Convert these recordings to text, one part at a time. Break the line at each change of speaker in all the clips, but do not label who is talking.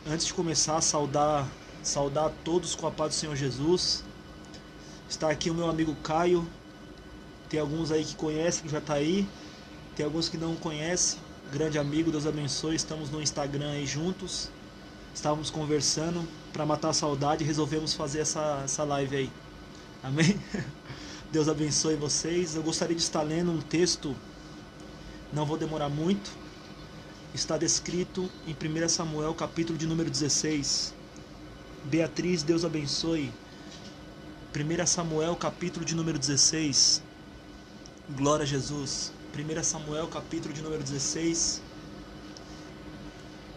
Antes de começar, saudar a todos com a paz do Senhor Jesus. Está aqui o meu amigo Caio. Tem alguns aí que conhecem, que já está aí. Tem alguns que não conhecem. Grande amigo, Deus abençoe. Estamos no Instagram aí juntos. Estávamos conversando para matar a saudade e resolvemos fazer essa live aí. Amém? Deus abençoe vocês. Eu gostaria de estar lendo um texto, não vou demorar muito. Está descrito em 1 Samuel, capítulo de número 16. Beatriz, Deus abençoe. 1 Samuel, capítulo de número 16. Glória a Jesus. 1 Samuel, capítulo de número 16.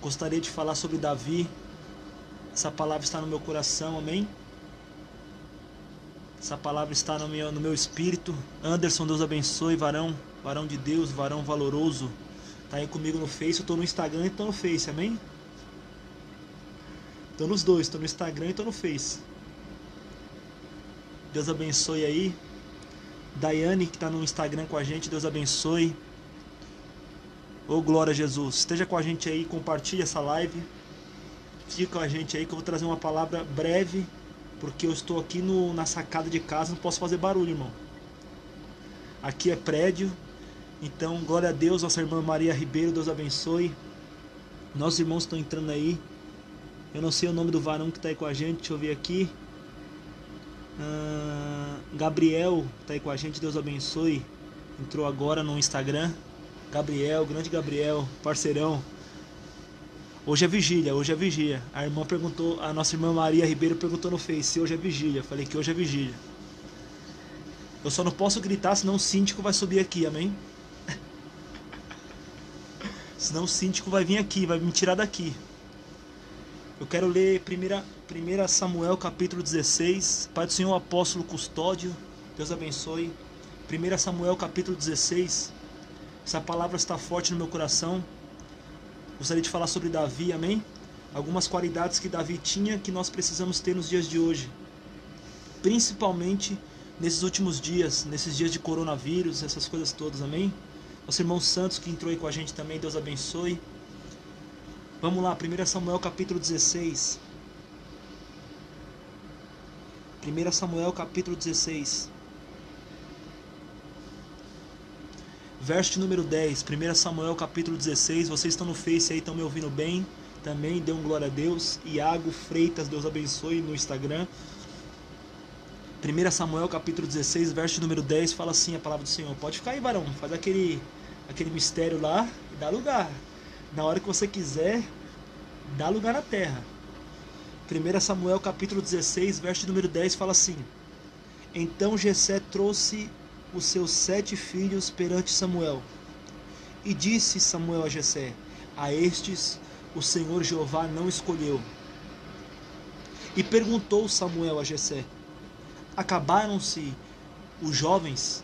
Gostaria de falar sobre Davi. Essa palavra está no meu coração, amém? Essa palavra está no meu espírito. Anderson, Deus abençoe, varão de Deus, varão valoroso. Tá aí comigo no Face, eu tô no Instagram e tô no Face, amém? Tô nos dois, tô no Instagram e tô no Face. Deus abençoe aí. Daiane, que tá no Instagram com a gente, Deus abençoe. Ô glória a Jesus. Esteja com a gente aí, compartilhe essa live. Fica com a gente aí que eu vou trazer uma palavra breve, porque eu estou aqui na sacada de casa, não posso fazer barulho, irmão. Aqui é prédio. Então, glória a Deus, nossa irmã Maria Ribeiro, Deus abençoe. Nossos irmãos estão entrando aí. Eu não sei o nome do varão que está aí com a gente, deixa eu ver aqui. Gabriel está aí com a gente, Deus abençoe. Entrou agora no Instagram. Gabriel, grande Gabriel, parceirão. Hoje é vigília, A irmã perguntou, a nossa irmã Maria Ribeiro perguntou no Face se hoje é vigília. Falei que hoje é vigília. Eu só não posso gritar, senão o síndico vai subir aqui, amém? Senão o síndico vai vir aqui, vai me tirar daqui. Eu quero ler 1 Samuel capítulo 16. Pai do Senhor, apóstolo Custódio, Deus abençoe. 1 Samuel capítulo 16. Essa palavra está forte no meu coração. Gostaria de falar sobre Davi, amém? Algumas qualidades que Davi tinha que nós precisamos ter nos dias de hoje. Principalmente nesses últimos dias, nesses dias de coronavírus, essas coisas todas, amém? Nosso irmão Santos que entrou aí com a gente também, Deus abençoe. Vamos lá, 1 Samuel capítulo 16. 1 Samuel capítulo 16. Verso número 10. 1 Samuel capítulo 16. Vocês estão no Face aí, estão me ouvindo bem? Também, dê um glória a Deus. Iago Freitas, Deus abençoe no Instagram. 1 Samuel capítulo 16, verso número 10, fala assim a palavra do Senhor. Pode ficar aí, varão, faz aquele mistério lá e dá lugar. Na hora que você quiser, dá lugar na terra. 1 Samuel capítulo 16, verso número 10, fala assim. Então Jessé trouxe os seus 7 filhos perante Samuel. E disse Samuel a Jessé, a estes o Senhor Jeová não escolheu. E perguntou Samuel a Jessé, acabaram-se os jovens?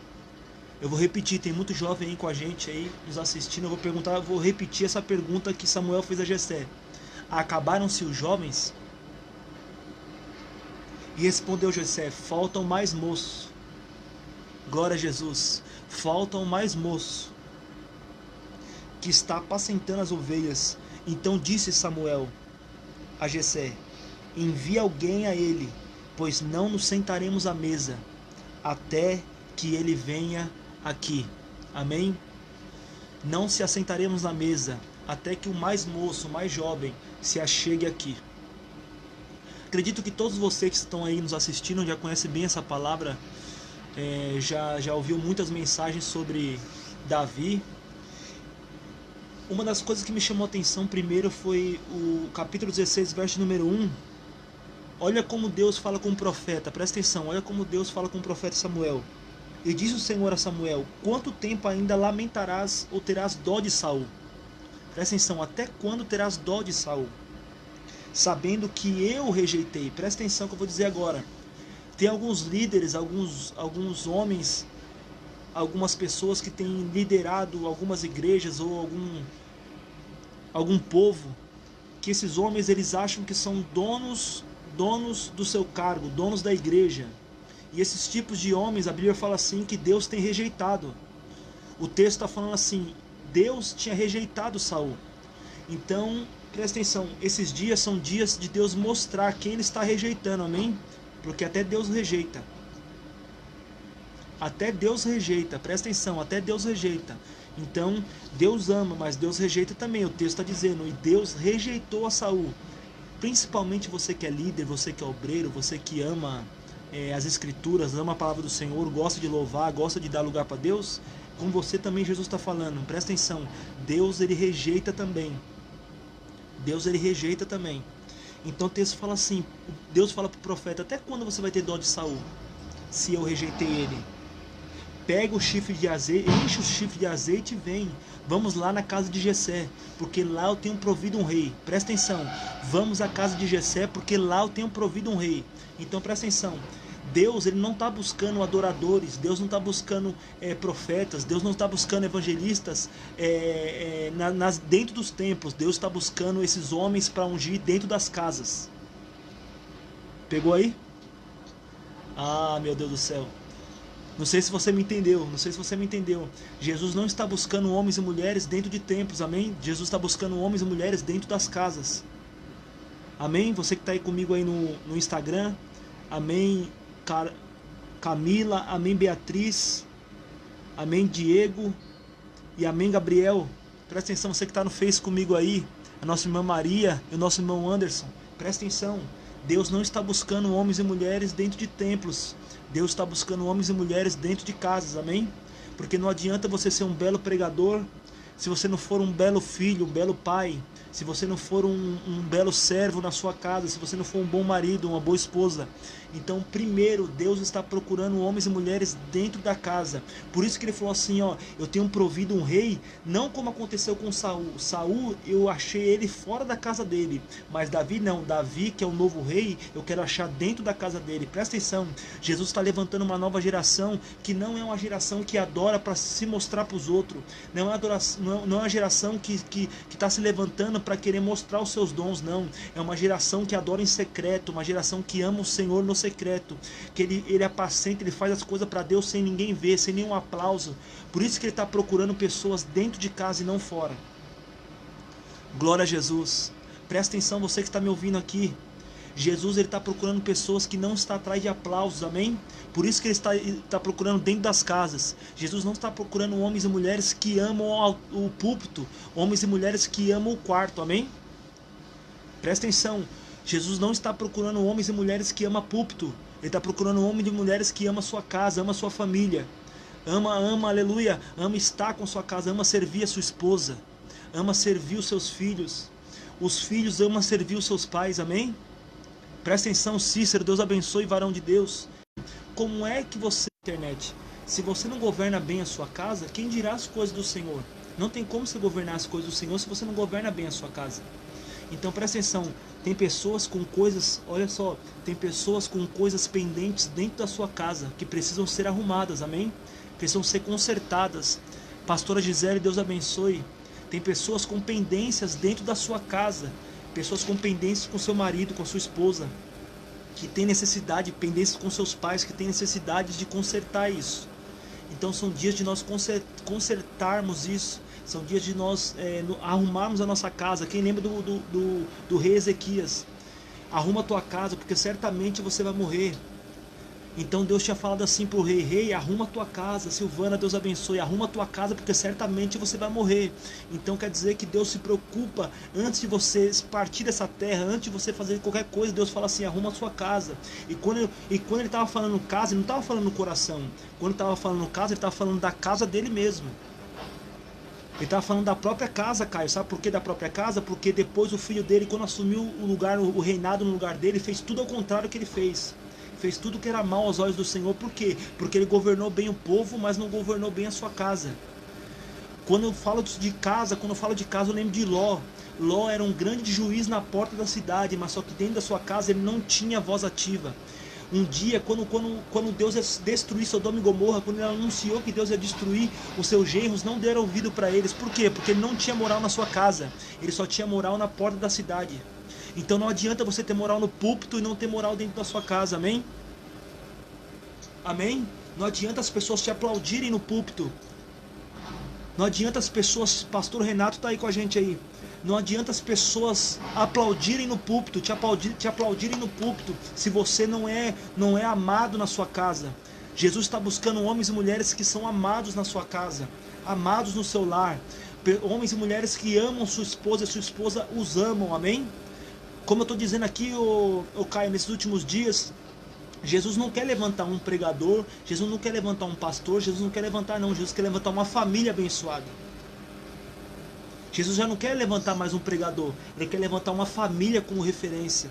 Eu vou repetir, tem muito jovem aí com a gente aí nos assistindo. Eu vou repetir essa pergunta que Samuel fez a Jessé. Acabaram-se os jovens? E respondeu Jessé, faltam mais moços. Glória a Jesus. Faltam mais moços que está apacentando as ovelhas. Então disse Samuel a Jessé, envia alguém a ele, pois não nos sentaremos à mesa, até que ele venha aqui. Amém? Não se assentaremos na mesa, até que o mais moço, o mais jovem, se achegue aqui. Acredito que todos vocês que estão aí nos assistindo já conhecem bem essa palavra, já ouviu muitas mensagens sobre Davi. Uma das coisas que me chamou a atenção primeiro foi o capítulo 16, verso número 1. Olha como Deus fala com o profeta, presta atenção, olha como Deus fala com o profeta Samuel. E disse o Senhor a Samuel, quanto tempo ainda lamentarás ou terás dó de Saul? Presta atenção, até quando terás dó de Saul? Sabendo que eu o rejeitei. Presta atenção que eu vou dizer agora. Tem alguns líderes, alguns homens, algumas pessoas que têm liderado algumas igrejas ou algum povo, que esses homens eles acham que são donos do seu cargo, donos da igreja. E esses tipos de homens, a Bíblia fala assim, que Deus tem rejeitado. O texto está falando assim, Deus tinha rejeitado Saul. Então Presta atenção, esses dias são dias de Deus mostrar quem Ele está rejeitando, amém? Porque até Deus rejeita. Até Deus rejeita, presta atenção, até Deus rejeita. Então, Deus ama, mas Deus rejeita também. O texto está dizendo, e Deus rejeitou a Saul. Principalmente você que é líder, você que é obreiro, você que ama as escrituras, ama a palavra do Senhor, gosta de louvar, gosta de dar lugar para Deus. Com você também Jesus está falando, presta atenção, Deus ele rejeita também. Deus ele rejeita também. Então o texto fala assim, Deus fala para o profeta, até quando você vai ter dó de Saul? Se eu rejeitei ele. Pega o chifre de azeite, enche o chifre de azeite e vem. Vamos lá na casa de Jessé, porque lá eu tenho provido um rei. Presta atenção, vamos à casa de Jessé, porque lá eu tenho provido um rei. Então presta atenção, Deus ele não está buscando adoradores, Deus não está buscando profetas, Deus não está buscando evangelistas dentro dos templos. Deus está buscando esses homens para ungir dentro das casas. Pegou aí? Ah, meu Deus do céu. Não sei se você me entendeu, não sei se você me entendeu. Jesus não está buscando homens e mulheres dentro de templos, amém? Jesus está buscando homens e mulheres dentro das casas. Amém? Você que está aí comigo aí no Instagram, amém Camila, amém Beatriz, amém Diego e amém Gabriel. Presta atenção, você que está no Face comigo aí, a nossa irmã Maria e o nosso irmão Anderson. Presta atenção, Deus não está buscando homens e mulheres dentro de templos. Deus está buscando homens e mulheres dentro de casas, amém? Porque não adianta você ser um belo pregador se você não for um belo filho, um belo pai, se você não for um belo servo na sua casa, se você não for um bom marido, uma boa esposa. Então, primeiro, Deus está procurando homens e mulheres dentro da casa. Por isso que ele falou assim, ó, eu tenho provido um rei, não como aconteceu com Saul. Saul, eu achei ele fora da casa dele, mas Davi não. Davi, que é o novo rei, eu quero achar dentro da casa dele. Presta atenção, Jesus está levantando uma nova geração, que não é uma geração que adora para se mostrar para os outros. Não é uma geração que está se levantando para querer mostrar os seus dons, não. É uma geração que adora em secreto, uma geração que ama o Senhor no secreto, que ele apacenta, ele faz as coisas para Deus sem ninguém ver, sem nenhum aplauso. Por isso que ele está procurando pessoas dentro de casa e não fora. Glória a Jesus. Presta atenção, você que está me ouvindo aqui. Jesus ele está procurando pessoas que não estão atrás de aplausos, amém? Por isso que ele está procurando dentro das casas. Jesus não está procurando homens e mulheres que amam o púlpito, homens e mulheres que amam o quarto, amém? Presta atenção, Jesus não está procurando homens e mulheres que amam púlpito. Ele está procurando homens e mulheres que amam a sua casa, amam a sua família. Ama, aleluia, ama estar com a sua casa, ama servir a sua esposa, ama servir os seus filhos. Os filhos amam servir os seus pais, amém? Presta atenção, Cícero, Deus abençoe, varão de Deus. Como é que você, internet, se você não governa bem a sua casa, quem dirá as coisas do Senhor? Não tem como você governar as coisas do Senhor se você não governa bem a sua casa. Então presta atenção, tem pessoas com coisas, olha só, tem pessoas com coisas pendentes dentro da sua casa, que precisam ser arrumadas, amém? Precisam ser consertadas. Pastora Gisele, Deus abençoe. Tem pessoas com pendências dentro da sua casa, pessoas com pendências com seu marido, com sua esposa, que tem necessidade, pendências com seus pais, que tem necessidade de consertar isso. Então são dias de nós consertarmos isso, são dias de nós arrumarmos a nossa casa. Quem lembra do rei Ezequias? Arruma a tua casa, porque certamente você vai morrer. Então Deus tinha falado assim para o rei: rei, arruma a tua casa. Silvana, Deus abençoe, arruma a tua casa, porque certamente você vai morrer. Então quer dizer que Deus se preocupa antes de você partir dessa terra, antes de você fazer qualquer coisa. Deus fala assim: arruma a sua casa. E quando ele estava falando casa, ele não estava falando no coração. Quando ele estava falando casa, ele estava falando da casa dele mesmo. Ele estava falando da própria casa, Caio. Sabe por que da própria casa? Porque depois o filho dele, quando assumiu o reinado no lugar dele, fez tudo ao contrário que ele fez. Fez tudo que era mal aos olhos do Senhor. Por quê? Porque ele governou bem o povo, mas não governou bem a sua casa. Quando eu falo de casa, eu lembro de Ló. Ló era um grande juiz na porta da cidade, mas só que dentro da sua casa ele não tinha voz ativa. Um dia, quando Deus destruiu Sodoma e Gomorra, quando ele anunciou que Deus ia destruir os seus genros, não deram ouvido para eles. Por quê? Porque ele não tinha moral na sua casa, ele só tinha moral na porta da cidade. Então não adianta você ter moral no púlpito e não ter moral dentro da sua casa, amém? Amém? Não adianta as pessoas te aplaudirem no púlpito. Não adianta as pessoas, pastor Renato está aí com a gente aí. Não adianta as pessoas aplaudirem no púlpito, te aplaudirem no púlpito, se você não é amado na sua casa. Jesus está buscando homens e mulheres que são amados na sua casa, amados no seu lar, homens e mulheres que amam sua esposa os amam, amém? Como eu estou dizendo aqui, Caio, nesses últimos dias, Jesus não quer levantar um pregador, Jesus não quer levantar um pastor, Jesus não quer levantar não, Jesus quer levantar uma família abençoada. Jesus já não quer levantar mais um pregador, ele quer levantar uma família como referência.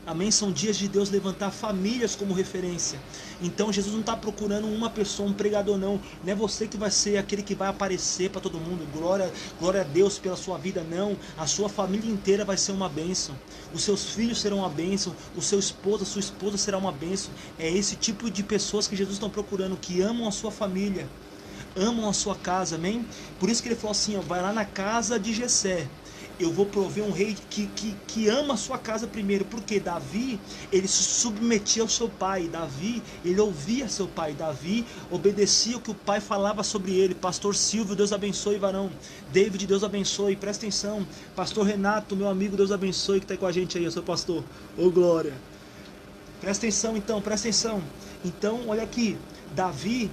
Amém? São dias de Deus levantar famílias como referência. Então Jesus não está procurando uma pessoa, um pregador não. Não é você que vai ser aquele que vai aparecer para todo mundo. Glória a Deus pela sua vida, não. A sua família inteira vai ser uma bênção. Os seus filhos serão uma bênção. O seu esposo, a sua esposa será uma bênção. É esse tipo de pessoas que Jesus está procurando, que amam a sua família, amam a sua casa, amém? Por isso que ele falou assim, ó, vai lá na casa de Jessé. Eu vou prover um rei que ama a sua casa primeiro. Porque Davi, ele se submetia ao seu pai. Davi, ele ouvia seu pai. Davi obedecia o que o pai falava sobre ele. Pastor Silvio, Deus abençoe, varão. David, Deus abençoe, presta atenção. Pastor Renato, meu amigo, Deus abençoe, que está aí com a gente aí, eu sou pastor. Ô glória. Presta atenção então, presta atenção. Então, olha aqui, Davi,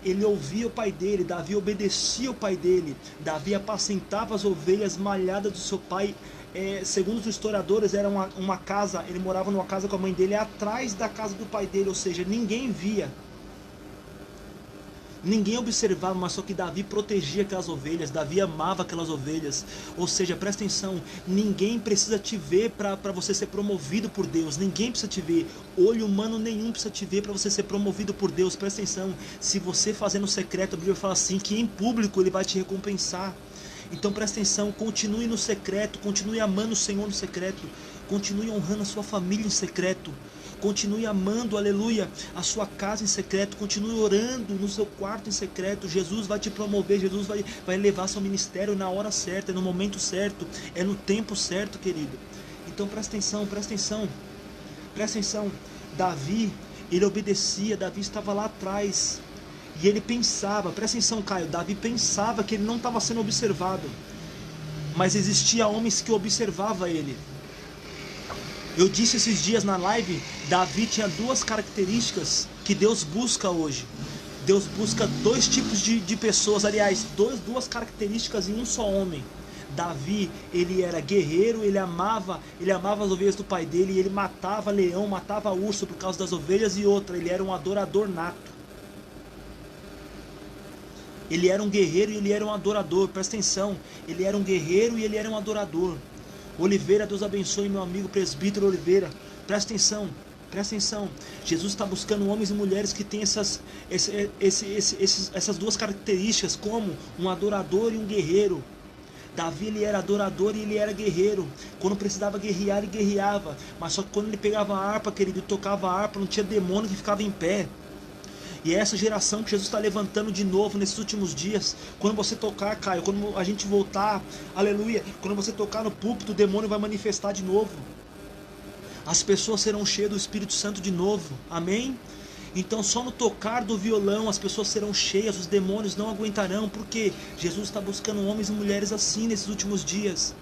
ele ouvia o pai dele, Davi obedecia o pai dele, Davi apacentava as ovelhas malhadas do seu pai. Segundo os historiadores, era uma casa, ele morava numa casa com a mãe dele, atrás da casa do pai dele, ou seja, ninguém via, ninguém observava, mas só que Davi protegia aquelas ovelhas, Davi amava aquelas ovelhas. Ou seja, presta atenção, ninguém precisa te ver para você ser promovido por Deus, ninguém precisa te ver, olho humano nenhum precisa te ver para você ser promovido por Deus. Presta atenção, se você fazer no secreto, a Bíblia fala assim, que em público ele vai te recompensar. Então presta atenção, continue no secreto, continue amando o Senhor no secreto, continue honrando a sua família em secreto, continue amando, aleluia, a sua casa em secreto, continue orando no seu quarto em secreto. Jesus vai te promover, Jesus vai levar seu ministério na hora certa, no momento certo, é no tempo certo, querido. Então presta atenção, presta atenção, presta atenção. Davi, ele obedecia, Davi estava lá atrás, e ele pensava, presta atenção, Caio, Davi pensava que ele não estava sendo observado, mas existia homens que observavam ele. Eu disse esses dias na live, Davi tinha duas características que Deus busca hoje. Deus busca dois tipos de pessoas, aliás, duas características em um só homem. Davi, ele era guerreiro, ele amava as ovelhas do pai dele, e ele matava leão, matava urso por causa das ovelhas. E outra, ele era um adorador nato. Ele era um guerreiro e ele era um adorador, presta atenção, ele era um guerreiro e ele era um adorador. Oliveira, Deus abençoe, meu amigo presbítero Oliveira, presta atenção, presta atenção. Jesus está buscando homens e mulheres que têm essas duas características, como um adorador e um guerreiro. Davi, ele era adorador e ele era guerreiro. Quando precisava guerrear, ele guerreava, mas só que quando ele pegava a harpa, querido, e tocava a harpa, não tinha demônio que ficava em pé. E é essa geração que Jesus está levantando de novo nesses últimos dias. Quando você tocar, Caio, quando a gente voltar, aleluia, quando você tocar no púlpito, o demônio vai manifestar de novo. As pessoas serão cheias do Espírito Santo de novo, amém? Então só no tocar do violão as pessoas serão cheias, os demônios não aguentarão, porque Jesus está buscando homens e mulheres assim nesses últimos dias.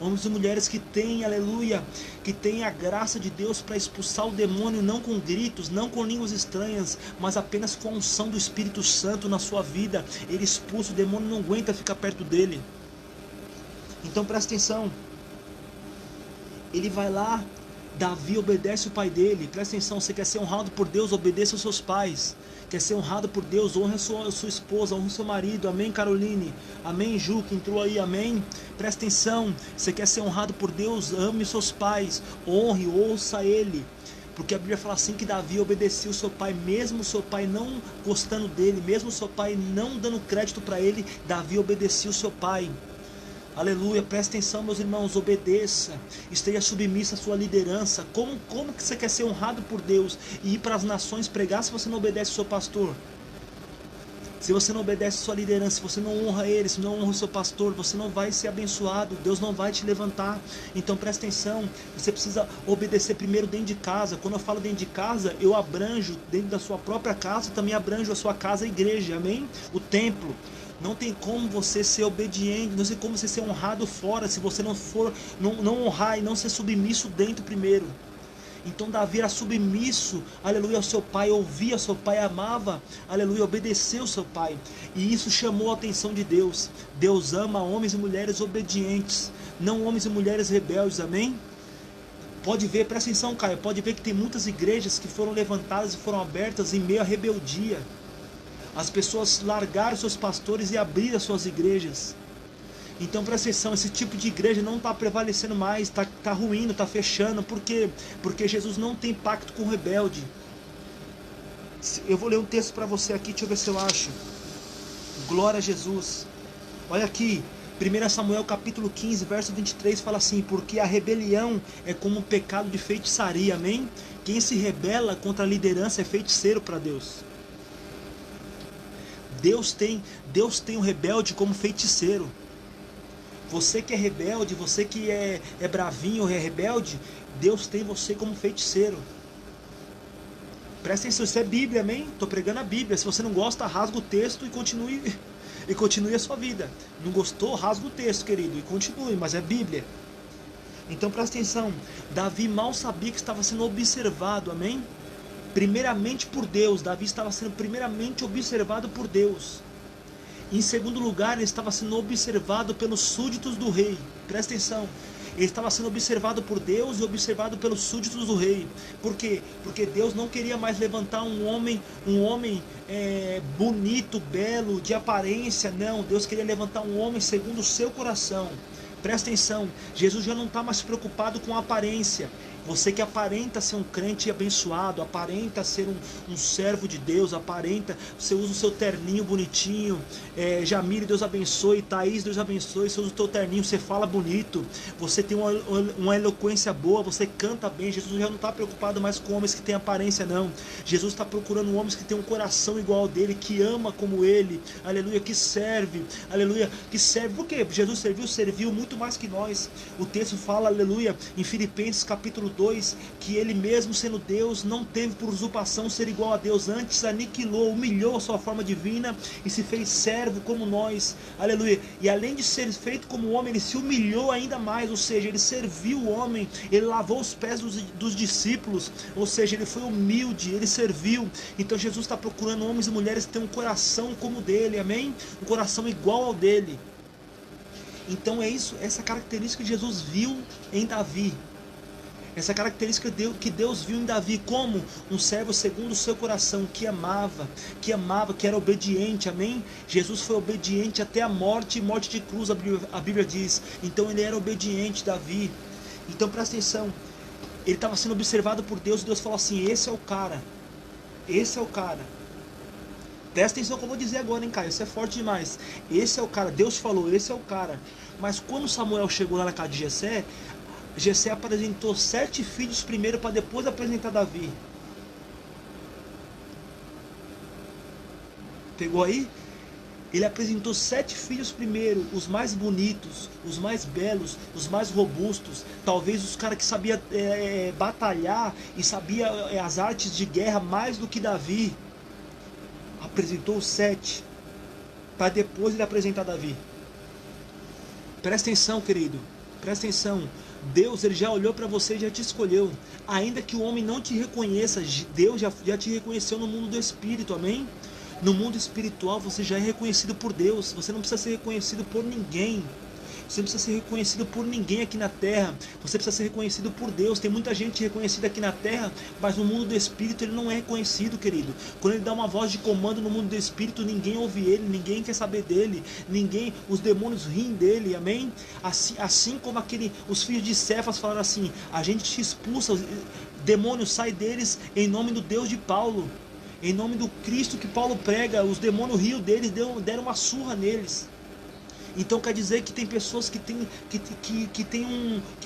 Homens e mulheres que têm, aleluia, que têm a graça de Deus para expulsar o demônio, não com gritos, não com línguas estranhas, mas apenas com a unção do Espírito Santo na sua vida. Ele expulsa, o demônio não aguenta ficar perto dele. Então presta atenção, ele vai lá, Davi obedece o pai dele. Presta atenção, você quer ser honrado por Deus, obedeça aos seus pais. Quer ser honrado por Deus, honre a sua esposa, honre o seu marido, amém, Caroline, amém, Ju, que entrou aí, amém. Presta atenção, você quer ser honrado por Deus, ame os seus pais, honre, ouça ele, porque a Bíblia fala assim que Davi obedecia o seu pai, mesmo o seu pai não gostando dele, mesmo o seu pai não dando crédito para ele, Davi obedecia o seu pai. Aleluia, presta atenção, meus irmãos, obedeça, esteja submissa à sua liderança. Como que você quer ser honrado por Deus e ir para as nações pregar se você não obedece o seu pastor? Se você não obedece a sua liderança, se você não honra ele, se não honra o seu pastor, você não vai ser abençoado, Deus não vai te levantar. Então presta atenção, você precisa obedecer primeiro dentro de casa. Quando eu falo dentro de casa, eu abranjo dentro da sua própria casa, também abranjo a sua casa, a igreja, amém? O templo. Não tem como você ser obediente, não tem como você ser honrado fora, se você não for, não honrar e não ser submisso dentro primeiro. Então Davi era submisso, aleluia, ao seu pai, ouvia seu pai, amava, aleluia, obedeceu ao seu pai. E isso chamou a atenção de Deus. Deus ama homens e mulheres obedientes, não homens e mulheres rebeldes, amém? Pode ver, presta atenção, Caio, pode ver que tem muitas igrejas que foram levantadas e foram abertas em meio à rebeldia. As pessoas largaram seus pastores e abriram suas igrejas. Então presta atenção, esse tipo de igreja não está prevalecendo mais, está ruindo, está fechando. Por quê? Porque Jesus não tem pacto com o rebelde. Eu vou ler um texto para você aqui, deixa eu ver se eu acho. Glória a Jesus. Olha aqui, 1 Samuel capítulo 15, verso 23, fala assim: porque a rebelião é como um pecado de feitiçaria, amém? Quem se rebela contra a liderança é feiticeiro para Deus. Deus tem um rebelde como feiticeiro. Você que é rebelde, você que é bravinho ou é rebelde, Deus tem você como feiticeiro. Presta atenção, isso é Bíblia, amém? Estou pregando a Bíblia. Se você não gosta, rasga o texto e continue a sua vida. Não gostou, rasga o texto, querido, e continue, mas é Bíblia. Então presta atenção, Davi mal sabia que estava sendo observado, amém? Primeiramente por Deus, Davi estava sendo primeiramente observado por Deus. Em segundo lugar, ele estava sendo observado pelos súditos do rei. Presta atenção, ele estava sendo observado por Deus e observado pelos súditos do rei. Por quê? Porque Deus não queria mais levantar um homem bonito, belo, de aparência. Não, Deus queria levantar um homem segundo o seu coração. Presta atenção, Jesus já não está mais preocupado com a aparência. Você que aparenta ser um crente abençoado, aparenta ser um servo de Deus, aparenta, você usa o seu terninho bonitinho, Jamile, Deus abençoe, Thaís, Deus abençoe, você usa o seu terninho, você fala bonito, você tem uma eloquência boa, você canta bem. Jesus já não está preocupado mais com homens que têm aparência, não. Jesus está procurando homens que têm um coração igual ao dele, que ama como ele, aleluia, que serve, aleluia, que serve. Por quê? Jesus serviu muito mais que nós. O texto fala, aleluia, em Filipenses capítulo 2, que ele mesmo sendo Deus, não teve por usurpação ser igual a Deus, antes aniquilou, humilhou a sua forma divina e se fez servo como nós, aleluia, e além de ser feito como homem, ele se humilhou ainda mais, ou seja, ele serviu o homem, ele lavou os pés dos discípulos, ou seja, ele foi humilde, ele serviu. Então Jesus está procurando homens e mulheres que têm um coração como o dele, amém? Um coração igual ao dele. Então é isso, essa característica que Jesus viu em Davi. Essa característica que Deus viu em Davi como um servo segundo o seu coração, que amava, que era obediente, amém? Jesus foi obediente até a morte, morte de cruz, a Bíblia diz. Então ele era obediente, Davi. Então presta atenção, ele estava sendo observado por Deus, e Deus falou assim: esse é o cara, esse é o cara. Presta atenção que eu vou dizer agora, hein, Caio, isso é forte demais. Esse é o cara, Deus falou, esse é o cara. Mas quando Samuel chegou lá na casa de Jessé apresentou 7 filhos primeiro, para depois apresentar Davi. Pegou aí? Ele apresentou 7 filhos primeiro, os mais bonitos, os mais belos, os mais robustos, talvez os caras que sabiam batalhar e sabia as artes de guerra mais do que Davi. Apresentou os 7, para depois ele apresentar Davi. Presta atenção, querido, presta atenção. Deus, ele já olhou para você e já te escolheu. Ainda que o homem não te reconheça, Deus já te reconheceu no mundo do Espírito, amém? No mundo espiritual você já é reconhecido por Deus. Você não precisa ser reconhecido por ninguém. Você não precisa ser reconhecido por ninguém aqui na terra. Você precisa ser reconhecido por Deus. Tem muita gente reconhecida aqui na terra, mas no mundo do Espírito ele não é reconhecido, querido. Quando ele dá uma voz de comando no mundo do Espírito, ninguém ouve ele, ninguém quer saber dele, os demônios riem dele, amém? Assim como os filhos de Cefas falaram assim: a gente te expulsa, demônios, sai deles em nome do Deus de Paulo, em nome do Cristo que Paulo prega. Os demônios riam deles, deram uma surra neles. Então quer dizer que tem pessoas que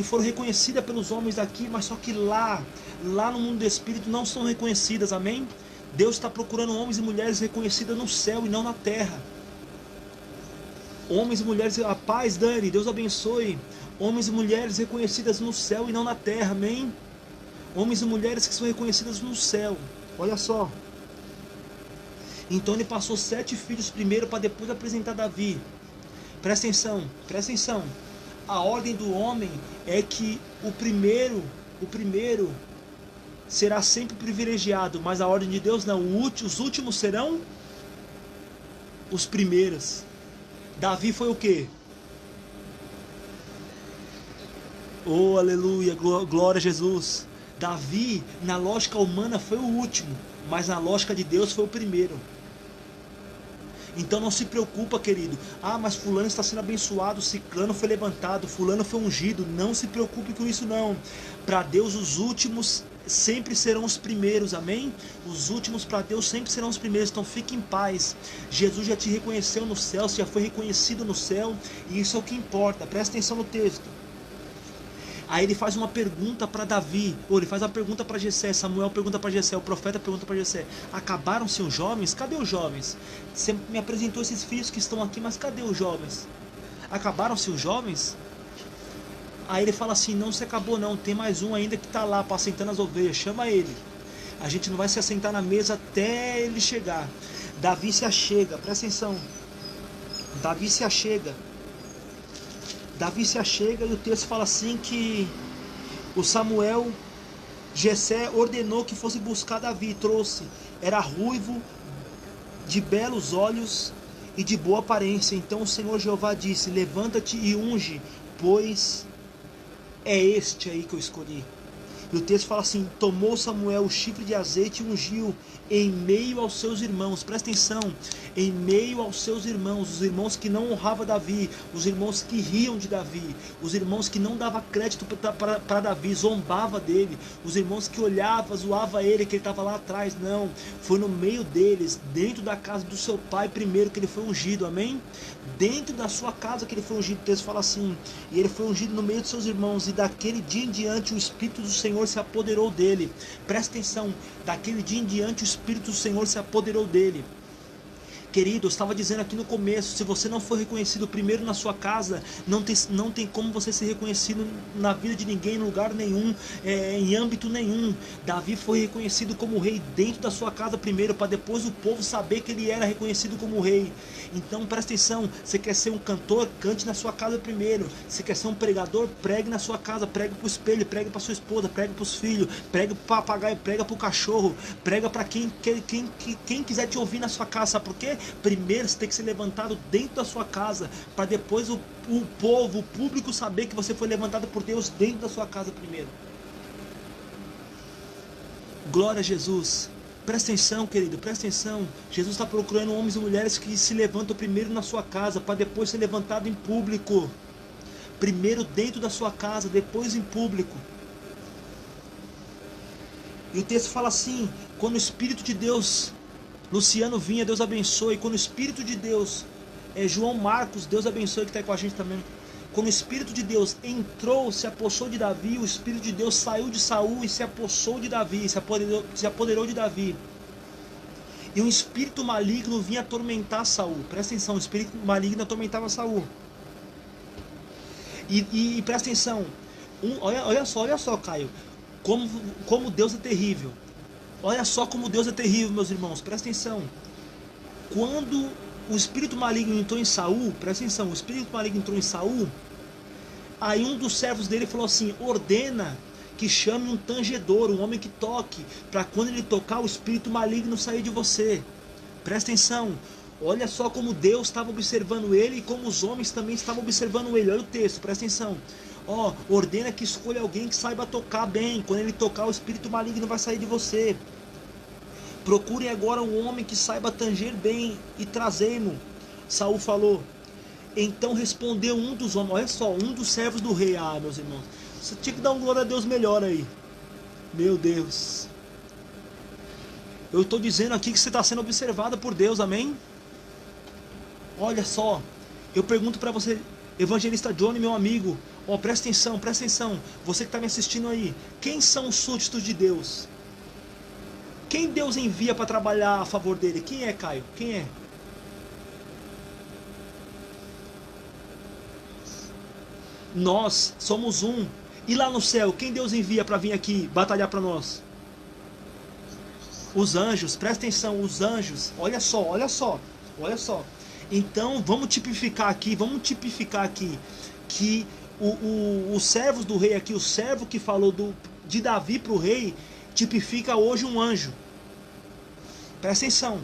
foram reconhecidas pelos homens daqui, mas só que lá no mundo do Espírito não são reconhecidas, amém? Deus está procurando homens e mulheres reconhecidas no céu e não na terra. Homens e mulheres, a paz, Dani, Deus abençoe. Homens e mulheres reconhecidas no céu e não na terra, amém? Homens e mulheres que são reconhecidas no céu, olha só. Então ele passou 7 filhos primeiro para depois apresentar Davi. Presta atenção, presta atenção. A ordem do homem é que o primeiro será sempre privilegiado, mas a ordem de Deus não. Os últimos serão os primeiros. Davi foi o quê? Oh, aleluia, glória a Jesus. Davi, na lógica humana, foi o último, mas na lógica de Deus foi o primeiro. Então não se preocupa, querido. Ah, mas fulano está sendo abençoado, ciclano foi levantado, fulano foi ungido. Não se preocupe com isso não. Para Deus os últimos sempre serão os primeiros, amém? Os últimos para Deus sempre serão os primeiros, então fique em paz. Jesus já te reconheceu no céu, você já foi reconhecido no céu, e isso é o que importa. Presta atenção no texto. Aí ele faz uma pergunta para Davi, ou ele faz uma pergunta para Jessé. Samuel pergunta para Jessé, o profeta pergunta para Jessé: acabaram-se os jovens? Cadê os jovens? Você me apresentou esses filhos que estão aqui, mas cadê os jovens? Acabaram-se os jovens? Aí ele fala assim: não se acabou não, tem mais um ainda que está lá apacentando as ovelhas, chama ele. A gente não vai se assentar na mesa até ele chegar. Davi se achega, presta atenção. Davi se achega e o texto fala assim que o Samuel, Jessé ordenou que fosse buscar Davi, trouxe. Era ruivo, de belos olhos e de boa aparência. Então o Senhor Jeová disse: levanta-te e unge, pois é este aí que eu escolhi. E o texto fala assim: tomou Samuel o chifre de azeite e ungiu em meio aos seus irmãos. Presta atenção, em meio aos seus irmãos, os irmãos que não honravam Davi, os irmãos que riam de Davi, os irmãos que não davam crédito para Davi, zombava dele, os irmãos que olhavam, zoava ele, que ele estava lá atrás. Não, foi no meio deles, dentro da casa do seu pai primeiro que ele foi ungido, amém? Dentro da sua casa que ele foi ungido. O texto fala assim: e ele foi ungido no meio de seus irmãos, e daquele dia em diante o Espírito do Senhor se apoderou dele. Presta atenção, daquele dia em diante o Espírito do Senhor se apoderou dele. Querido, eu estava dizendo aqui no começo, se você não for reconhecido primeiro na sua casa, não tem como você ser reconhecido na vida de ninguém, em lugar nenhum, em âmbito nenhum. Davi foi reconhecido como rei dentro da sua casa primeiro, para depois o povo saber que ele era reconhecido como rei. Então presta atenção, você quer ser um cantor, cante na sua casa primeiro. Você quer ser um pregador, pregue na sua casa, pregue para o espelho, pregue para sua esposa, pregue para os filhos, pregue para o papagaio, prega para o cachorro, prega para quem quiser te ouvir na sua casa. Sabe por quê? Primeiro você tem que ser levantado dentro da sua casa, para depois o povo, o público saber que você foi levantado por Deus dentro da sua casa primeiro. Glória a Jesus. Presta atenção, querido, presta atenção. Jesus está procurando homens e mulheres que se levantam primeiro na sua casa, para depois ser levantado em público. Primeiro dentro da sua casa, depois em público. E o texto fala assim: quando o Espírito de Deus, Luciano vinha, Deus abençoe. Quando o Espírito de Deus, João Marcos, Deus abençoe, que está aí com a gente também. Quando o Espírito de Deus entrou, se apossou de Davi, o Espírito de Deus saiu de Saul e se apossou de Davi, se apoderou de Davi. E um espírito maligno vinha atormentar Saul. Presta atenção, o espírito maligno atormentava Saul. E presta atenção, olha só, Caio, como Deus é terrível. Olha só como Deus é terrível, meus irmãos, presta atenção. Quando o espírito maligno entrou em Saul, presta atenção, o espírito maligno entrou em Saul, aí um dos servos dele falou assim: ordena que chame um tangedor, um homem que toque, para quando ele tocar o espírito maligno sair de você. Presta atenção, olha só como Deus estava observando ele e como os homens também estavam observando ele. Olha o texto, presta atenção. Ordena que escolha alguém que saiba tocar bem, quando ele tocar o espírito maligno vai sair de você. Procurem agora um homem que saiba tanger bem e trazei-mo. Saul falou. Então respondeu um dos homens, olha só, um dos servos do rei. Ah, meus irmãos, você tinha que dar um glória a Deus melhor aí. Meu Deus. Eu estou dizendo aqui que você está sendo observada por Deus, amém? Olha só, eu pergunto para você, evangelista Johnny, meu amigo, presta atenção, você que está me assistindo aí, quem são os súditos de Deus? Quem Deus envia para trabalhar a favor dele? Quem é, Caio? Quem é? Nós somos um. E lá no céu, quem Deus envia para vir aqui batalhar para nós? Os anjos, presta atenção, os anjos, olha só, olha só, olha só. Então vamos tipificar aqui, que os servos do rei aqui, o servo que falou de Davi para o rei, tipifica hoje um anjo. Presta atenção.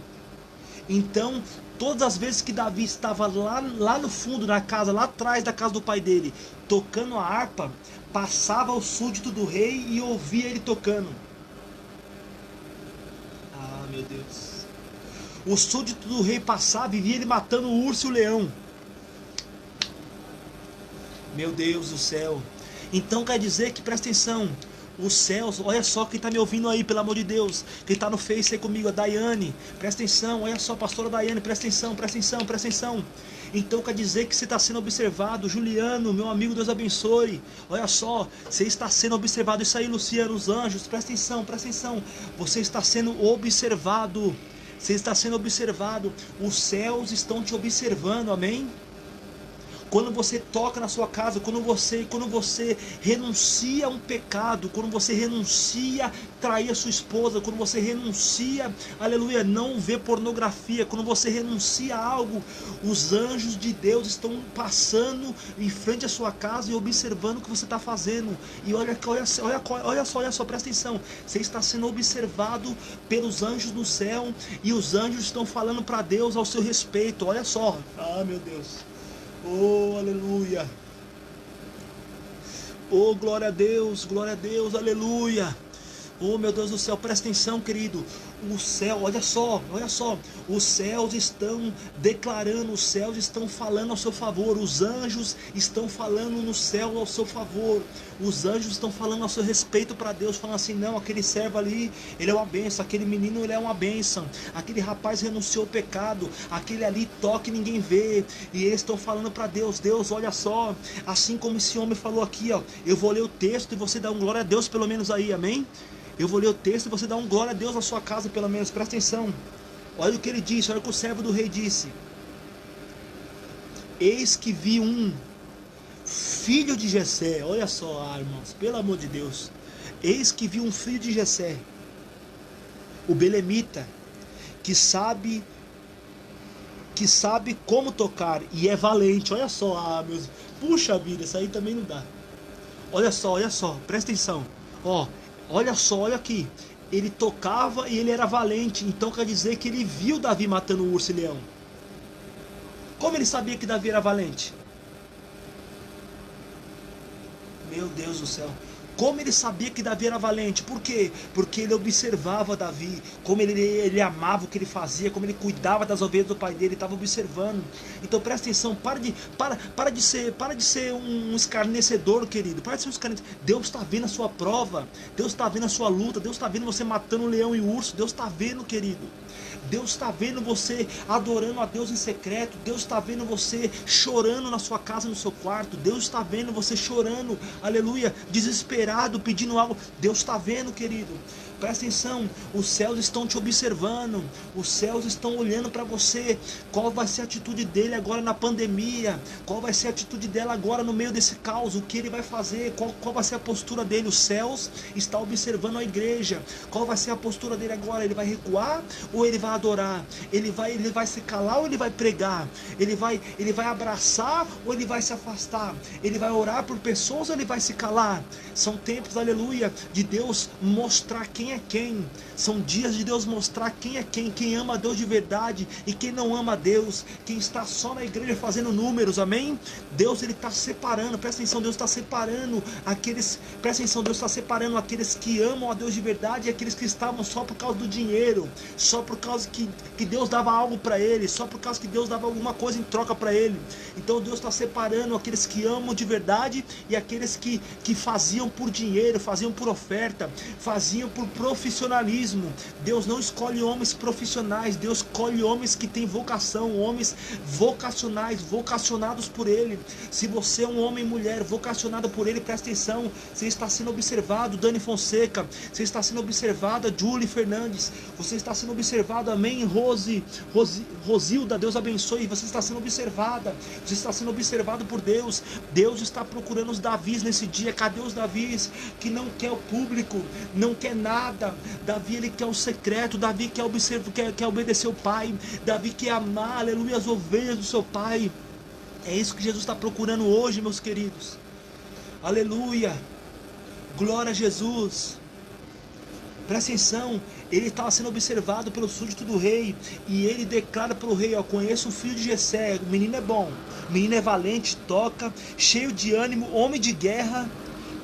Então, todas as vezes que Davi estava lá no fundo da casa, lá atrás da casa do pai dele, tocando a harpa, passava o súdito do rei e ouvia ele tocando. Ah, meu Deus. O súdito do rei passava e via ele matando o urso e o leão. Meu Deus do céu. Então quer dizer que, presta atenção, os céus, olha só quem está me ouvindo aí, pelo amor de Deus, quem está no Face aí comigo, a Daiane, presta atenção, olha só, pastora Daiane, presta atenção, presta atenção, presta atenção. Então quer dizer que você está sendo observado. Juliano, meu amigo, Deus abençoe. Olha só, você está sendo observado. Isso aí, Luciano, os anjos, presta atenção, presta atenção. Você está sendo observado. Você está sendo observado. Os céus estão te observando, amém? Quando você toca na sua casa, quando você renuncia a um pecado, quando você renuncia a trair a sua esposa, quando você renuncia, aleluia, não ver pornografia, quando você renuncia a algo, os anjos de Deus estão passando em frente à sua casa e observando o que você está fazendo. E olha só, presta atenção, você está sendo observado pelos anjos do céu, e os anjos estão falando para Deus ao seu respeito. Olha só, ah, meu Deus. Oh, aleluia. Oh, glória a Deus, aleluia. Oh, meu Deus do céu, presta atenção, querido. O céu, olha só, os céus estão declarando, os céus estão falando ao seu favor, os anjos estão falando no céu ao seu favor, os anjos estão falando ao seu respeito para Deus, falando assim: não, aquele servo ali, ele é uma bênção, aquele menino, ele é uma bênção, aquele rapaz renunciou ao pecado, aquele ali toca e ninguém vê, e eles estão falando para Deus: Deus, olha só, assim como esse homem falou aqui, ó, eu vou ler o texto e você dá um glória a Deus pelo menos aí, amém? Eu vou ler o texto e você dá um glória a Deus na sua casa pelo menos, presta atenção. Olha o que ele disse, olha o que o servo do rei disse: eis que vi um filho de Jessé. Olha só, irmãos, pelo amor de Deus. Eis que vi um filho de Jessé, o belemita, que sabe como tocar e é valente. Olha só, meus, puxa vida, isso aí também não dá. Olha só, presta atenção. Ó, olha só, olha aqui. Ele tocava e ele era valente. Então quer dizer que ele viu Davi matando o urso e leão. Como ele sabia que Davi era valente? Meu Deus do céu. Como ele sabia que Davi era valente? Por quê? Porque ele observava Davi, como ele amava o que ele fazia, como ele cuidava das ovelhas do pai dele, ele estava observando. Então presta atenção, para de ser um escarnecedor, querido. Para de ser um escarnecedor. Deus está vendo a sua prova, Deus está vendo a sua luta, Deus está vendo você matando um leão e urso, Deus está vendo, querido. Deus está vendo você adorando a Deus em secreto. Deus está vendo você chorando na sua casa, no seu quarto. Deus está vendo você chorando, aleluia, desesperado, pedindo algo. Deus está vendo, querido. Presta atenção, os céus estão te observando, os céus estão olhando para você. Qual vai ser a atitude dele agora na pandemia? Qual vai ser a atitude dela agora no meio desse caos? O que ele vai fazer? Qual vai ser a postura dele? Os céus estão observando a igreja. Qual vai ser a postura dele agora? Ele vai recuar ou ele vai adorar? Ele vai se calar ou ele vai pregar? Ele vai abraçar ou ele vai se afastar? Ele vai orar por pessoas ou ele vai se calar? São tempos, aleluia, de Deus mostrar quem é quem. São dias de Deus mostrar quem é quem ama a Deus de verdade e quem não ama a Deus, quem está só na igreja fazendo números, amém? Deus, ele está separando, presta atenção, Deus está separando aqueles, presta atenção, Deus está separando aqueles que amam a Deus de verdade e aqueles que estavam só por causa do dinheiro, só por causa que Deus dava algo para ele, só por causa que Deus dava alguma coisa em troca para ele. Então Deus está separando aqueles que amam de verdade e aqueles que faziam por dinheiro, faziam por oferta, faziam por profissionalismo. Deus não escolhe homens profissionais, Deus escolhe homens que têm vocação, homens vocacionais, vocacionados por Ele. Se você é um homem e mulher vocacionado por Ele, presta atenção, você está sendo observado, Dani Fonseca, você está sendo observada, Julie Fernandes, você está sendo observado, amém, Rosilda, Deus abençoe, você está sendo observada, você está sendo observado por Deus. Deus está procurando os Davis nesse dia. Cadê os Davis que não quer o público, não quer nada, nada. Davi, ele quer o secreto. Davi quer obedecer o pai. Davi quer amar, aleluia, as ovelhas do seu pai. É isso que Jesus está procurando hoje, meus queridos. Aleluia. Glória a Jesus. Presta atenção, ele estava sendo observado pelo súdito do rei, e ele declara para o rei: ó, conheço o filho de Jessé, o menino é bom, o menino é valente, toca, cheio de ânimo, homem de guerra,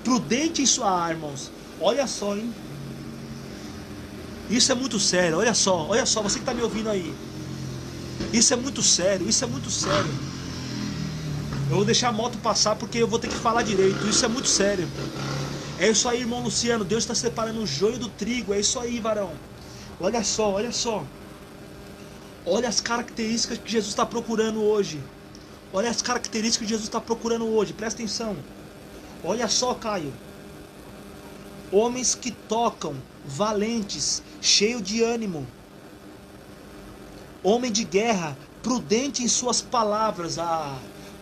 prudente em sua arma. Irmãos, olha só, hein? Isso é muito sério, olha só, você que está me ouvindo aí. Isso é muito sério, isso é muito sério. Eu vou deixar a moto passar porque eu vou ter que falar direito, isso é muito sério. É isso aí, irmão Luciano, Deus está separando o joio do trigo, é isso aí, varão. Olha só, olha só. Olha as características que Jesus está procurando hoje. Olha as características que Jesus está procurando hoje, presta atenção. Olha só, Caio. Homens que tocam, valentes, cheios de ânimo. Homem de guerra, prudente em suas palavras.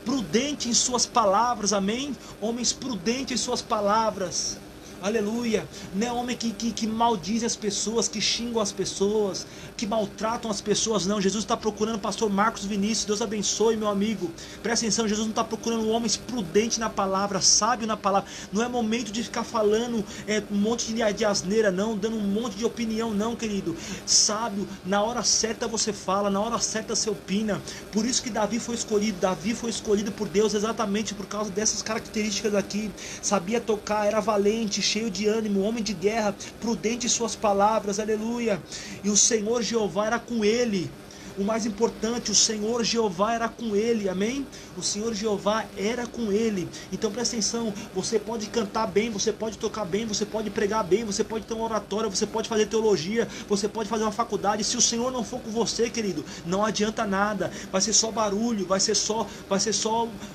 Prudente em suas palavras, amém? Homens prudentes em suas palavras, aleluia. Não é homem que maldiz as pessoas, que xingam as pessoas, que maltratam as pessoas, não. Jesus está procurando o pastor Marcos Vinícius, Deus abençoe, meu amigo. Presta atenção, Jesus não está procurando homens prudentes na palavra, sábio na palavra. Não é momento de ficar falando um monte de asneira, não, dando um monte de opinião, não, querido. Sábio, na hora certa você fala, na hora certa você opina. Por isso que Davi foi escolhido por Deus exatamente por causa dessas características aqui. Sabia tocar, era valente, cheio de ânimo, homem de guerra, prudente em suas palavras, aleluia. E o Senhor Jeová era com ele. O mais importante, o Senhor Jeová era com ele, amém? O Senhor Jeová era com ele. Então presta atenção, você pode cantar bem, você pode tocar bem, você pode pregar bem, você pode ter uma oratória, você pode fazer teologia, você pode fazer uma faculdade. Se o Senhor não for com você, querido, não adianta nada. Vai ser só barulho, vai ser só,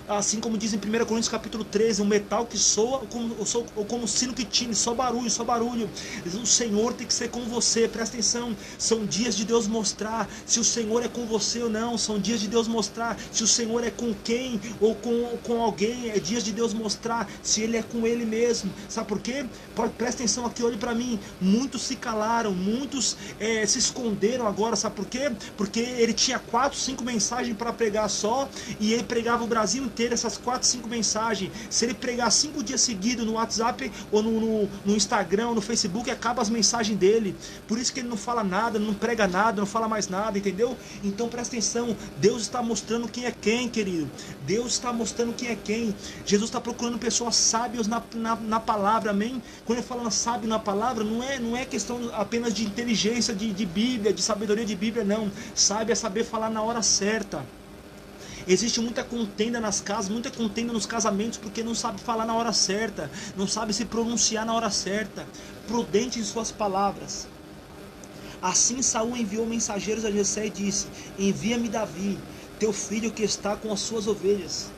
assim como diz em 1 Coríntios capítulo 13, um metal que soa como sino que tine, só barulho, só barulho. O Senhor tem que ser com você, presta atenção. São dias de Deus mostrar se o Senhor é com você ou não. São dias de Deus mostrar se o Senhor é com quem ou com alguém. É dias de Deus mostrar se Ele é com Ele mesmo. Sabe por quê? Presta atenção aqui, olhe para mim. Muitos se calaram, muitos se esconderam agora. Sabe por quê? Porque ele tinha 4, 5 mensagens para pregar só, e ele pregava o Brasil inteiro essas 4, 5 mensagens. Se ele pregar 5 dias seguidos no WhatsApp ou no Instagram ou no Facebook, acaba as mensagens dele. Por isso que ele não fala nada, não prega nada, não fala mais nada, entendeu? Então presta atenção, Deus está mostrando quem é quem, querido. Deus está mostrando quem é quem. Jesus está procurando pessoas sábias na palavra, amém? Quando ele fala sábio na palavra, não é questão apenas de inteligência de Bíblia, de sabedoria de Bíblia, não. Sábio é saber falar na hora certa. Existe muita contenda nas casas, muita contenda nos casamentos, porque não sabe falar na hora certa, não sabe se pronunciar na hora certa. Prudente em suas palavras. Assim Saul enviou mensageiros a Jessé e disse: envia-me Davi, teu filho que está com as suas ovelhas.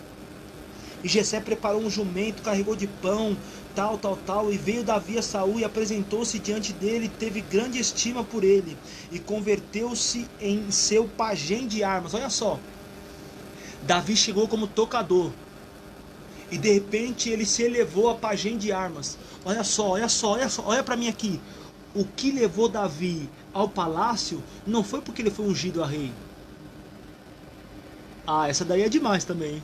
E Jessé preparou um jumento, carregou de pão, tal, e veio Davi a Saul e apresentou-se diante dele, teve grande estima por ele, e converteu-se em seu pajem de armas. Olha só, Davi chegou como tocador, e de repente ele se elevou a pajem de armas. Olha só, olha para mim aqui. O que levou Davi ao palácio não foi porque ele foi ungido a rei. Essa daí é demais também.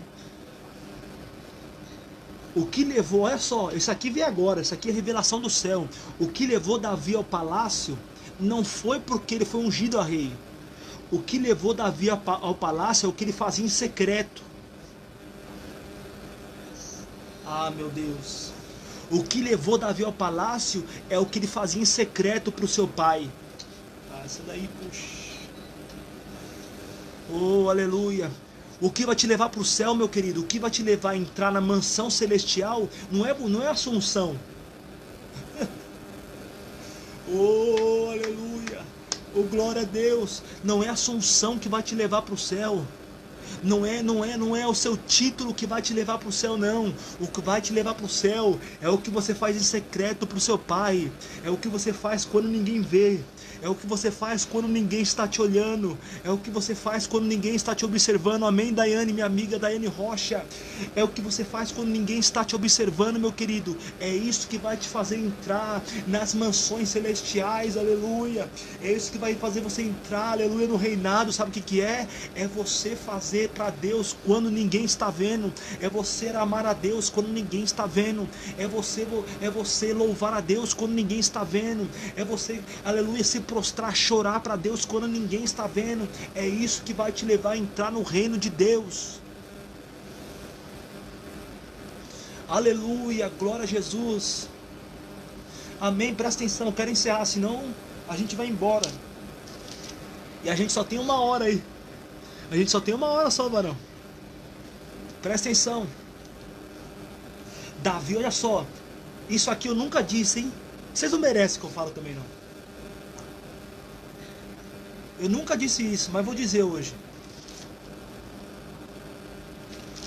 O que levou, olha só, isso aqui veio agora, isso aqui é revelação do céu. O que levou Davi ao palácio não foi porque ele foi ungido a rei. O que levou Davi ao palácio é o que ele fazia em secreto. Meu Deus. O que levou Davi ao palácio é o que ele fazia em secreto para o seu pai. Essa daí, puxa. Oh, aleluia. O que vai te levar para o céu, meu querido? O que vai te levar a entrar na mansão celestial não é Assunção. Oh, aleluia. Oh, glória a Deus. Não é Assunção que vai te levar para o céu. Não é o seu título que vai te levar para o céu, não. O que vai te levar para o céu é o que você faz em secreto para o seu pai. É o que você faz quando ninguém vê. É o que você faz quando ninguém está te olhando. É o que você faz quando ninguém está te observando. Amém, Daiane, minha amiga Daiane Rocha. É o que você faz quando ninguém está te observando, meu querido. É isso que vai te fazer entrar nas mansões celestiais, aleluia. É isso que vai fazer você entrar, aleluia, no reinado. Sabe o que é? É você fazer para Deus quando ninguém está vendo. É você amar a Deus quando ninguém está vendo. É você louvar a Deus quando ninguém está vendo. É você, aleluia, se prostrar, chorar para Deus quando ninguém está vendo. É isso que vai te levar a entrar no reino de Deus. Aleluia, glória a Jesus. Amém, presta atenção, eu quero encerrar, senão a gente vai embora. E a gente só tem 1 hora aí. A gente só tem 1 hora só, varão. Presta atenção. Davi, olha só. Isso aqui eu nunca disse, hein? Vocês não merecem que eu falo também, não. Eu nunca disse isso, mas vou dizer hoje.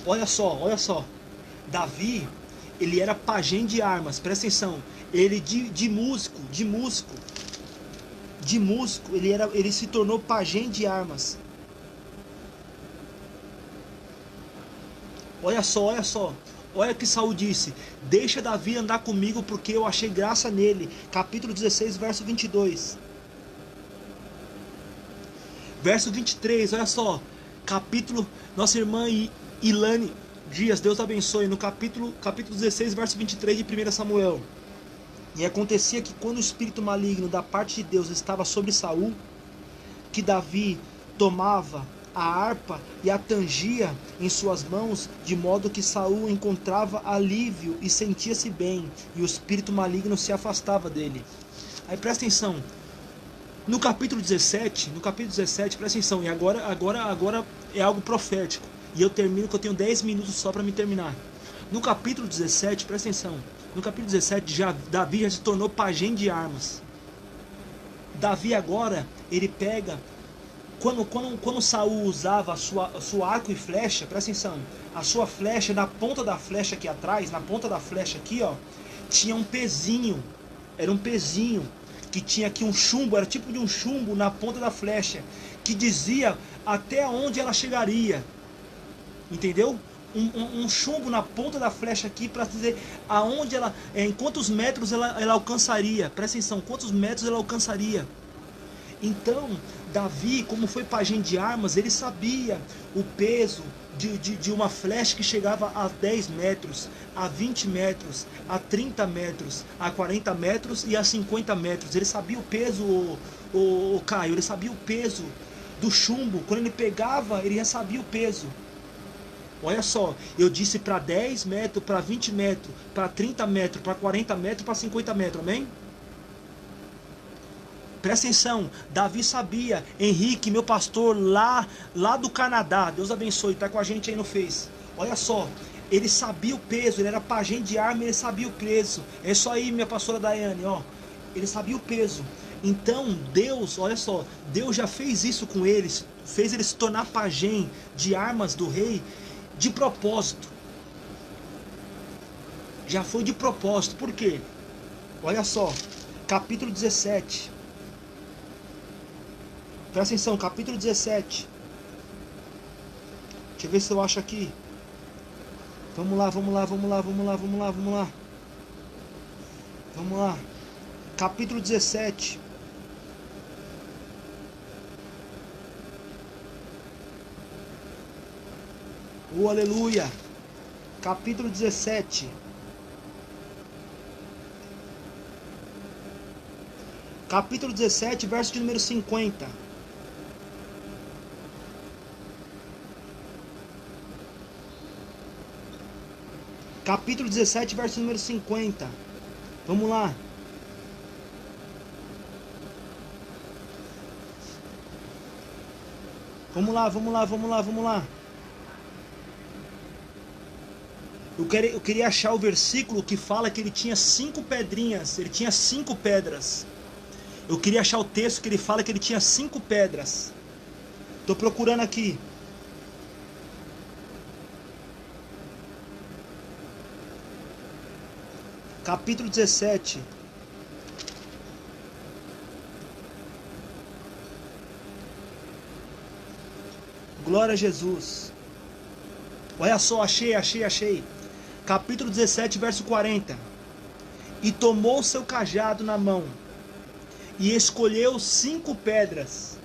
Olha só. Davi, ele era pajem de armas, presta atenção. Ele de músico, ele se tornou pajem de armas. Olha só. Olha o que Saul disse: deixa Davi andar comigo, porque eu achei graça nele. Capítulo 16, verso 22. Verso 23, olha só. Capítulo, nossa irmã Ilane Dias, Deus abençoe. No capítulo 16, verso 23 de 1 Samuel. E acontecia que quando o espírito maligno da parte de Deus estava sobre Saul, que Davi tomava a harpa e a tangia em suas mãos, de modo que Saul encontrava alívio e sentia-se bem, e o espírito maligno se afastava dele. Aí presta atenção. No capítulo 17, presta atenção, e agora é algo profético. E eu termino, que eu tenho 10 minutos só para me terminar. No capítulo 17, presta atenção. No capítulo 17, Davi já se tornou pajem de armas. Davi agora, ele pega... Quando Saul usava a sua arco e flecha, presta atenção. A sua flecha, na ponta da flecha aqui atrás, na ponta da flecha aqui, ó, tinha um pezinho. Era um pezinho. Que tinha aqui um chumbo, era tipo de um chumbo na ponta da flecha, que dizia até onde ela chegaria, entendeu? Um chumbo na ponta da flecha aqui para dizer aonde ela, em quantos metros ela alcançaria. Presta atenção, quantos metros ela alcançaria. Então Davi, como foi pajem de armas, ele sabia o peso de uma flecha que chegava a 10 metros, a 20 metros, a 30 metros, a 40 metros e a 50 metros. Ele sabia o peso, o Caio, ele sabia o peso do chumbo. Quando ele pegava, ele já sabia o peso. Olha só, eu disse para 10 metros, para 20 metros, para 30 metros, para 40 metros, para 50 metros, amém? Presta atenção, Davi sabia. Henrique, meu pastor lá do Canadá, Deus abençoe, está com a gente aí no Face. Olha só, ele sabia o peso, ele era pajem de arma, ele sabia o peso. É isso aí, minha pastora Daiane, ó. Ele sabia o peso. Então Deus, olha só, Deus já fez isso com eles, fez ele se tornar pajem de armas do rei de propósito. Já foi de propósito, por quê? Olha só, capítulo 17. Presta atenção, capítulo 17. Deixa eu ver se eu acho aqui. Vamos lá. Capítulo 17. Oh, aleluia. Capítulo 17. Capítulo 17, verso de número 50. Capítulo 17, verso número 50. Vamos lá. Vamos lá. Eu queria achar o versículo que fala que ele tinha 5 pedrinhas. Ele tinha 5 pedras. Eu queria achar o texto que ele fala que ele tinha 5 pedras. Estou procurando aqui. capítulo 17. Glória a Jesus. Olha só, achei. Capítulo 17, verso 40. E tomou seu cajado na mão, e escolheu 5 pedras.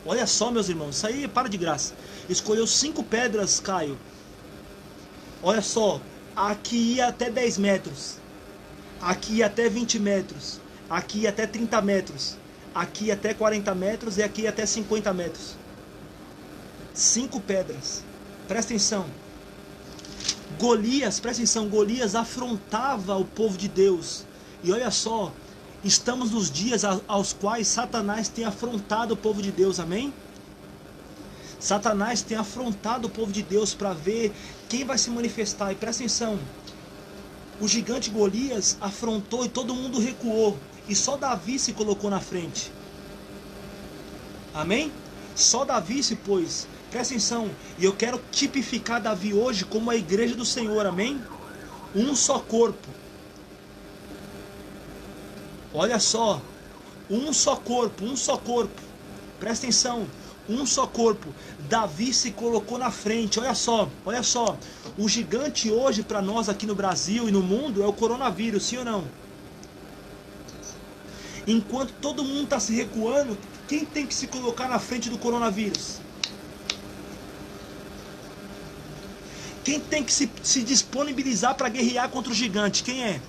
Olha só, meus irmãos, isso aí para de graça. Escolheu 5 pedras, Caio. Olha só, aqui ia até 10 metros, aqui ia até 20 metros, aqui ia até 30 metros, aqui ia até 40 metros e aqui ia até 50 metros. 5 pedras. Presta atenção. Golias, presta atenção, Golias afrontava o povo de Deus. E olha só, estamos nos dias aos quais Satanás tem afrontado o povo de Deus, amém? Satanás tem afrontado o povo de Deus para ver quem vai se manifestar. E presta atenção, o gigante Golias afrontou e todo mundo recuou. E só Davi se colocou na frente. Amém? Só Davi se pôs. Presta atenção, e eu quero tipificar Davi hoje como a igreja do Senhor, amém? Um só corpo. Olha só, um só corpo. Presta atenção, um só corpo. Davi se colocou na frente. Olha só. O gigante hoje para nós aqui no Brasil e no mundo é o coronavírus, sim ou não? Enquanto todo mundo está se recuando, quem tem que se colocar na frente do coronavírus? Quem tem que se disponibilizar para guerrear contra o gigante? Quem é?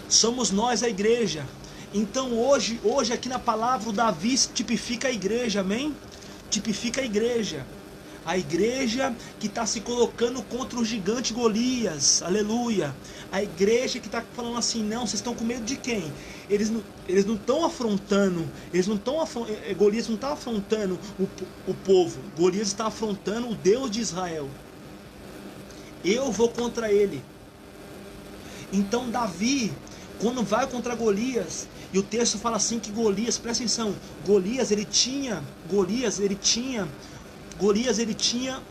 Somos nós, a igreja. Então hoje aqui na palavra o Davi tipifica a igreja, amém? Tipifica a igreja. A igreja que está se colocando contra o gigante Golias, aleluia. A igreja que está falando assim, não, vocês estão com medo de quem? Eles não estão afrontando, Golias não está afrontando o povo, Golias está afrontando o Deus de Israel. Eu vou contra ele. Então Davi, quando vai contra Golias, e o texto fala assim que Golias, presta atenção, Golias ele tinha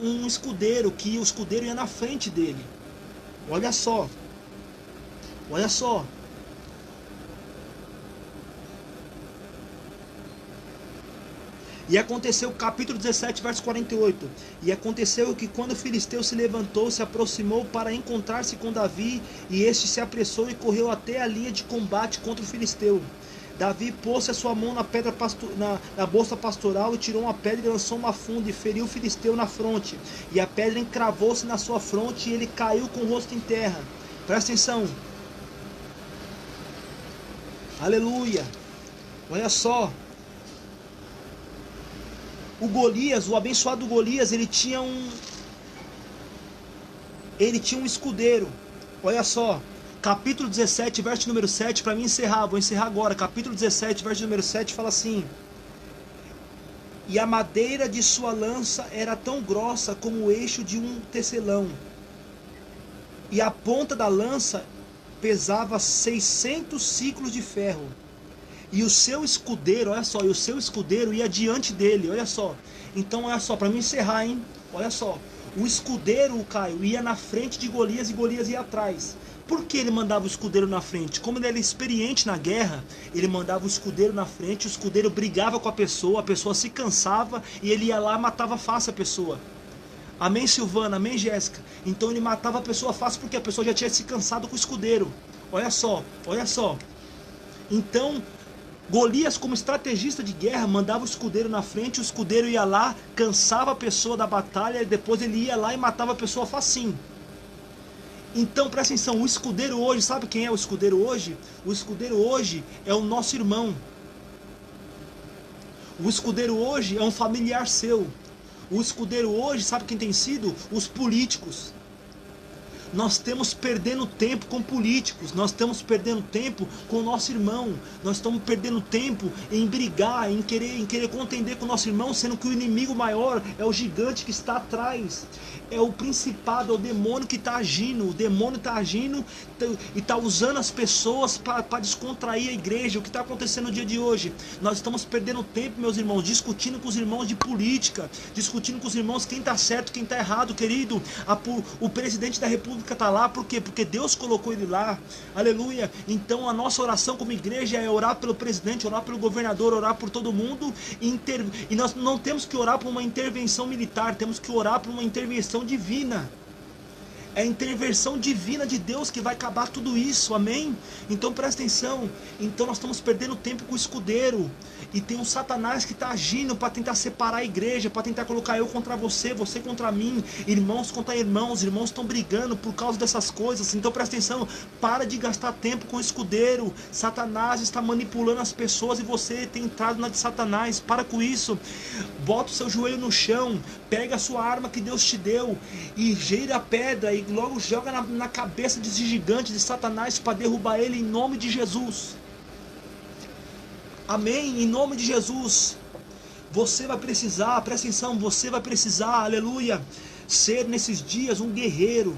um escudeiro, que o escudeiro ia na frente dele. Olha só. E aconteceu, capítulo 17, verso 48. E aconteceu que quando o filisteu se levantou, se aproximou para encontrar-se com Davi, e este se apressou e correu até a linha de combate contra o filisteu. Davi pôs a sua mão na bolsa pastoral e tirou uma pedra e lançou uma funda e feriu o filisteu na fronte. E a pedra encravou-se na sua fronte e ele caiu com o rosto em terra. Presta atenção. Aleluia. Olha só. O Golias, o abençoado Golias, ele tinha um escudeiro. Olha só. Capítulo 17, verso número 7, para mim encerrar, vou encerrar agora. Capítulo 17, verso número 7 fala assim: e a madeira de sua lança era tão grossa como o eixo de um tecelão, e a ponta da lança pesava 600 ciclos de ferro. E o seu escudeiro, olha só, ia diante dele, olha só. Então, olha só, para mim encerrar, hein? Olha só, o escudeiro, Caio, ia na frente de Golias e Golias ia atrás. Por que ele mandava o escudeiro na frente? Como ele era experiente na guerra, ele mandava o escudeiro na frente, o escudeiro brigava com a pessoa se cansava e ele ia lá e matava fácil a pessoa. Amém, Silvana? Amém, Jéssica? Então ele matava a pessoa fácil porque a pessoa já tinha se cansado com o escudeiro. Olha só. Então, Golias, como estrategista de guerra, mandava o escudeiro na frente, o escudeiro ia lá, cansava a pessoa da batalha, e depois ele ia lá e matava a pessoa facinho. Então, presta atenção, o escudeiro hoje, sabe quem é o escudeiro hoje? O escudeiro hoje é o nosso irmão. O escudeiro hoje é um familiar seu. O escudeiro hoje, sabe quem tem sido? Os políticos. Nós estamos perdendo tempo com políticos, nós estamos perdendo tempo com o nosso irmão, nós estamos perdendo tempo em brigar, em querer contender com o nosso irmão, sendo que o inimigo maior é o gigante que está atrás, é o principado, é o demônio que está agindo, o demônio está agindo e está usando as pessoas para descontrair a igreja. O que está acontecendo no dia de hoje? Nós estamos perdendo tempo, meus irmãos, discutindo com os irmãos de política, discutindo com os irmãos quem está certo, quem está errado, querido. O presidente da República República está lá, por quê? Porque Deus colocou ele lá, aleluia. Então a nossa oração como igreja é orar pelo presidente, orar pelo governador, orar por todo mundo, e nós não temos que orar por uma intervenção militar, temos que orar por uma intervenção divina. É a intervenção divina de Deus que vai acabar tudo isso, amém? Então presta atenção, então nós estamos perdendo tempo com o escudeiro, e tem um Satanás que está agindo para tentar separar a igreja, para tentar colocar eu contra você, você contra mim, irmãos contra irmãos estão brigando por causa dessas coisas. Então presta atenção, para de gastar tempo com o escudeiro. Satanás está manipulando as pessoas e você tem entrado na de Satanás. Para com isso, bota o seu joelho no chão, pega a sua arma que Deus te deu e gira a pedra e logo joga na cabeça desse gigante de Satanás para derrubar ele em nome de Jesus. Amém? Em nome de Jesus. Você vai precisar, presta atenção, você vai precisar, aleluia, ser nesses dias um guerreiro.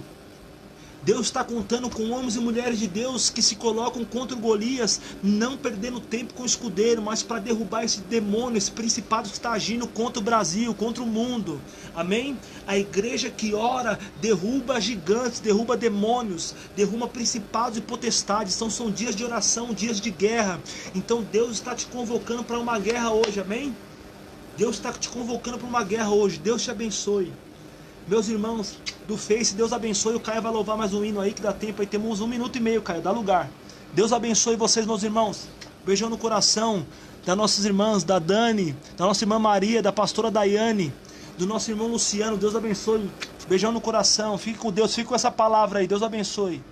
Deus está contando com homens e mulheres de Deus que se colocam contra o Golias, não perdendo tempo com o escudeiro, mas para derrubar esse demônio, esse principado que está agindo contra o Brasil, contra o mundo. Amém? A igreja que ora derruba gigantes, derruba demônios, derruba principados e potestades. Então são dias de oração, dias de guerra. Então Deus está te convocando para uma guerra hoje, amém? Deus está te convocando para uma guerra hoje. Deus te abençoe. Meus irmãos do Face, Deus abençoe. O Caio vai louvar mais um hino aí que dá tempo aí. Temos 1 minuto e meio, Caio, dá lugar. Deus abençoe vocês, meus irmãos. Beijão no coração das nossas irmãs, da Dani, da nossa irmã Maria, da pastora Daiane, do nosso irmão Luciano. Deus abençoe. Beijão no coração. Fique com Deus, fique com essa palavra aí. Deus abençoe.